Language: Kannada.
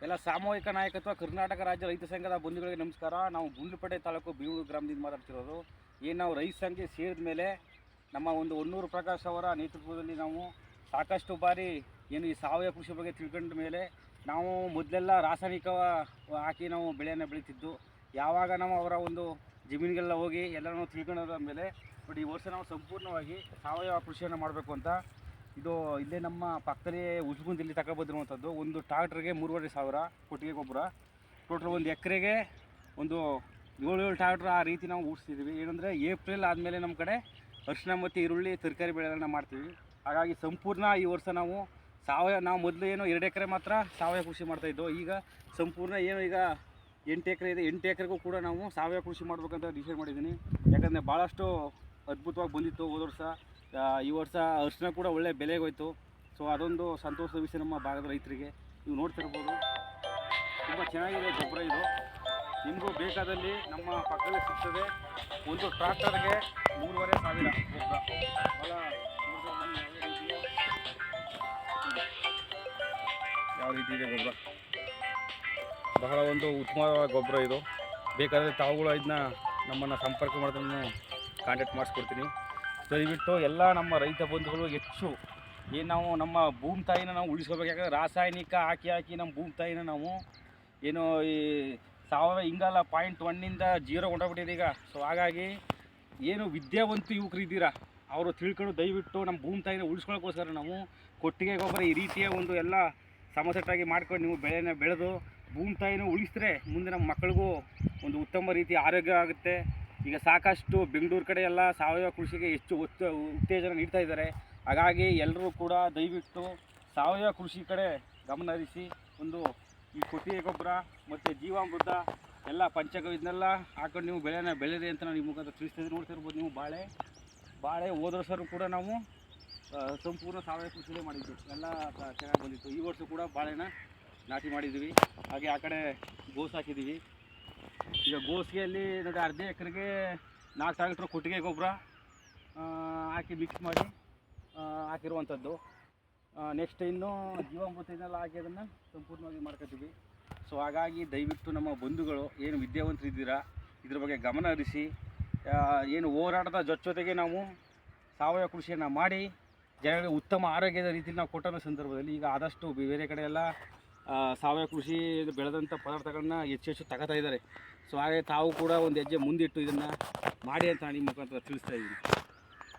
ಎಲ್ಲ ಸಾಮೂಹಿಕ ನಾಯಕತ್ವ ಕರ್ನಾಟಕ ರಾಜ್ಯ ರೈತ ಸಂಘದ ಬಂಧುಗಳಿಗೆ ನಮಸ್ಕಾರ. ನಾವು ಗುಂಡ್ಲುಪೇಟೆ ತಾಲೂಕು ಬೀಳೂರು ಗ್ರಾಮದಿಂದ ಮಾತಾಡ್ತಿರೋದು. ಏನು ನಾವು ರೈತ ಸಂಘ ಸೇರಿದ ಮೇಲೆ ನಮ್ಮ ಒಂದು ಹೊನ್ನೂರು ಪ್ರಕಾಶ್ ಅವರ ನೇತೃತ್ವದಲ್ಲಿ ನಾವು ಸಾಕಷ್ಟು ಬಾರಿ ಏನು ಈ ಸಾವಯವ ಕೃಷಿ ಬಗ್ಗೆ ತಿಳ್ಕೊಂಡ ಮೇಲೆ ನಾವು ಮೊದಲೆಲ್ಲ ರಾಸಾಯನಿಕ ಹಾಕಿ ನಾವು ಬೆಳೆಯನ್ನು ಬೆಳೀತಿದ್ದು. ಯಾವಾಗ ನಾವು ಅವರ ಒಂದು ಜಮೀನುಗೆಲ್ಲ ಹೋಗಿ ಎಲ್ಲನೂ ತಿಳ್ಕೊಂಡ ಮೇಲೆ ಬಟ್ ಈ ವರ್ಷ ನಾವು ಸಂಪೂರ್ಣವಾಗಿ ಸಾವಯವ ಕೃಷಿಯನ್ನು ಮಾಡಬೇಕು ಅಂತ ಇದು ಇಲ್ಲೇ ನಮ್ಮ ಪಕ್ಕದಲ್ಲಿ ಉಜ್ಗುಂದಲ್ಲಿ ತಗೊಬಂದಿರುವಂಥದ್ದು. ಒಂದು ಟ್ರಾಕ್ಟ್ರಿಗೆ 3,500 ಕೊಟ್ಟಿಗೆ ಗೊಬ್ಬರ, ಟೋಟಲ್ ಒಂದು ಎಕರೆಗೆ ಒಂದು 7 ಟ್ರಾಕ್ಟ್ರ್ ಆ ರೀತಿ ನಾವು ಊಡಿಸ್ತಿದ್ದೀವಿ. ಏನಂದರೆ ಏಪ್ರಿಲ್ ಆದಮೇಲೆ ನಮ್ಮ ಕಡೆ ಅರಿಶಿನ ಮತ್ತು ಈರುಳ್ಳಿ ತರಕಾರಿ ಬೆಳೆಗಳನ್ನ ಮಾಡ್ತೀವಿ. ಹಾಗಾಗಿ ಸಂಪೂರ್ಣ ಈ ವರ್ಷ ನಾವು ಮೊದಲು ಏನು 2 ಎಕರೆ ಮಾತ್ರ ಸಾವಯವ ಕೃಷಿ ಮಾಡ್ತಾಯಿದ್ದೋ, ಈಗ ಸಂಪೂರ್ಣ ಏನು ಈಗ 8 ಎಕರೆ ಇದೆ. 8 ಎಕರೆಗೂ ಕೂಡ ನಾವು ಸಾವಯವ ಕೃಷಿ ಮಾಡ್ಬೇಕಂತ ಡಿಸೈಡ್ ಮಾಡಿದ್ದೀನಿ. ಯಾಕಂದರೆ ಭಾಳಷ್ಟು ಅದ್ಭುತವಾಗಿ ಬಂದಿತ್ತು ಹೋದ ವರ್ಷ. ಈ ವರ್ಷ ಅರಿಶಿನ ಕೂಡ ಒಳ್ಳೆ ಬೆಲೆಗೆ ಹೋಯ್ತು. ಸೊ ಅದೊಂದು ಸಂತೋಷದ ವಿಷಯ ನಮ್ಮ ಭಾಗದ ರೈತರಿಗೆ. ನೀವು ನೋಡ್ತಿರ್ಬೋದು, ತುಂಬ ಚೆನ್ನಾಗಿದೆ ಗೊಬ್ಬರ ಇದು. ನಿಮಗೂ ಬೇಕಾದಲ್ಲಿ ನಮ್ಮ ಪಕ್ಕದಲ್ಲಿ ಸಿಗ್ತದೆ. ಒಂದು ಟ್ರಾಕ್ಟರ್ಗೆ 3,500 ಗೊಬ್ಬರ. ಭಾಳ ಯಾವ ರೀತಿ ಇದೆ ಗೊಬ್ಬರ, ಬಹಳ ಒಂದು ಉತ್ತಮವಾದ ಗೊಬ್ಬರ ಇದು. ಬೇಕಾದರೆ ತಾವುಗಳು ಇದನ್ನ ನಮ್ಮನ್ನು ಸಂಪರ್ಕ ಮಾಡಿದ್ರೆ ಕಾಂಟ್ಯಾಕ್ಟ್ ಮಾಡಿಸ್ಕೊಡ್ತೀನಿ. ದಯವಿಟ್ಟು ಎಲ್ಲ ನಮ್ಮ ರೈತ ಬಂಧುಗಳು ಹೆಚ್ಚು ಏನು ನಾವು ನಮ್ಮ ಭೂಮಿ ತಾಯಿನ ನಾವು ಉಳಿಸ್ಕೋಬೇಕು. ಯಾಕಂದರೆ ರಾಸಾಯನಿಕ ಹಾಕಿ ನಮ್ಮ ಭೂಮಿ ತಾಯಿನ ನಾವು ಏನು ಈ ಸಾವಯವ ಹಿಂಗಲ್ಲ 0.1 0 ಹೊಂಟೋಗ್ಬಿಟ್ಟಿದೆ ಈಗ. ಸೊ ಹಾಗಾಗಿ ಏನು ವಿದ್ಯಾವಂತ ಯುವಕರು ಇದ್ದೀರಾ, ಅವರು ತಿಳ್ಕೊಂಡು ದಯವಿಟ್ಟು ನಮ್ಮ ಭೂಮಿ ತಾಯಿನ ಉಳಿಸ್ಕೊಳ್ಳೋಕ್ಕೋಸ್ಕರ ನಾವು ಕೊಟ್ಟಿಗೆ ಗೊಬ್ಬರ ಈ ರೀತಿಯ ಒಂದು ಎಲ್ಲ ಸಮಸೆಟ್ಟಾಗಿ ಮಾಡ್ಕೊಂಡು ನೀವು ಬೆಳೆನ ಬೆಳೆದು ಭೂಮಿ ತಾಯಿನ ಉಳಿಸಿದ್ರೆ ಮುಂದೆ ನಮ್ಮ ಮಕ್ಕಳಿಗೂ ಒಂದು ಉತ್ತಮ ರೀತಿ ಆರೋಗ್ಯ ಆಗುತ್ತೆ. ಈಗ ಸಾಕಷ್ಟು ಬೆಂಗಳೂರು ಕಡೆ ಎಲ್ಲ ಸಾವಯವ ಕೃಷಿಗೆ ಹೆಚ್ಚು ಉತ್ತೇಜನ ನೀಡ್ತಾ ಇದ್ದಾರೆ. ಹಾಗಾಗಿ ಎಲ್ಲರೂ ಕೂಡ ದಯವಿಟ್ಟು ಸಾವಯವ ಕೃಷಿ ಕಡೆ ಗಮನ ಹರಿಸಿ ಒಂದು ಈ ಕೊಟ್ಟಿಗೆ ಗೊಬ್ಬರ ಮತ್ತು ಜೀವಾಮೃತ ಎಲ್ಲ ಇದನ್ನೆಲ್ಲ ಹಾಕೊಂಡು ನೀವು ಬೆಳೆನ ಬೆಳೆದೆ ಅಂತ ನಾನು ನಿಮ್ಮ ಮುಖಾಂತರ ತಿಳಿಸ್ತಿದ್ದೀನಿ. ನೋಡ್ತಿರ್ಬೋದು ನೀವು ಬಾಳೆ ಹೋದ ವರ್ಷವೂ ಕೂಡ ನಾವು ಸಂಪೂರ್ಣ ಸಾವಯವ ಕೃಷಿಯೇ ಮಾಡಿದ್ದು, ಎಲ್ಲ ಚೆನ್ನಾಗಿ ಬಂದಿತ್ತು. ಈ ವರ್ಷ ಕೂಡ ಬಾಳೆನ ನಾಟಿ ಮಾಡಿದ್ದೀವಿ. ಹಾಗೆ ಆ ಕಡೆ ಗೋಸ್ ಹಾಕಿದ್ದೀವಿ. ಈಗ ಗೋಸಿಗೆಯಲ್ಲಿ ನೋಡಿ 1/2 ಎಕರೆಗೆ 4 ಟ್ರಾಕ್ಟರ್ ಕೊಟ್ಟಿಗೆ ಗೊಬ್ಬರ ಹಾಕಿ ಮಿಕ್ಸ್ ಮಾಡಿ ಹಾಕಿರುವಂಥದ್ದು. ನೆಕ್ಸ್ಟ್ ಇನ್ನು ಜೀವಾಮೃತ ಇದನ್ನೆಲ್ಲ ಹಾಕಿ ಅದನ್ನು ಸಂಪೂರ್ಣವಾಗಿ ಮಾಡ್ಕೊತೀವಿ. ಸೊ ಹಾಗಾಗಿ ದಯವಿಟ್ಟು ನಮ್ಮ ಬಂಧುಗಳು ಏನು ವಿದ್ಯಾವಂತರಿದ್ದೀರಾ ಇದ್ರ ಬಗ್ಗೆ ಗಮನ ಹರಿಸಿ ಏನು ಹೋರಾಟದ ಜೊತೆಗೆ ನಾವು ಸಾವಯವ ಕೃಷಿಯನ್ನು ಮಾಡಿ ಜನಗಳಿಗೆ ಉತ್ತಮ ಆರೋಗ್ಯದ ರೀತಿಯಲ್ಲಿ ನಾವು ಕೊಟ್ಟಂಥ ಸಂದರ್ಭದಲ್ಲಿ ಈಗ ಆದಷ್ಟು ಬೇರೆ ಕಡೆ ಎಲ್ಲ ಸಾವಯವ ಕೃಷಿ ಬೆಳೆದಂಥ ಪದಾರ್ಥಗಳನ್ನ ಹೆಚ್ಚು ತಗೋತಾ ಇದ್ದಾರೆ. ಸೊ ಹಾಗೆ ತಾವು ಕೂಡ ಒಂದು ಹೆಜ್ಜೆ ಮುಂದಿಟ್ಟು ಇದನ್ನು ಮಾಡಿ ಅಂತ ನಿಮ್ಮ ಮುಖಾಂತರ ತಿಳಿಸ್ತಾ ಇದ್ದೀನಿ.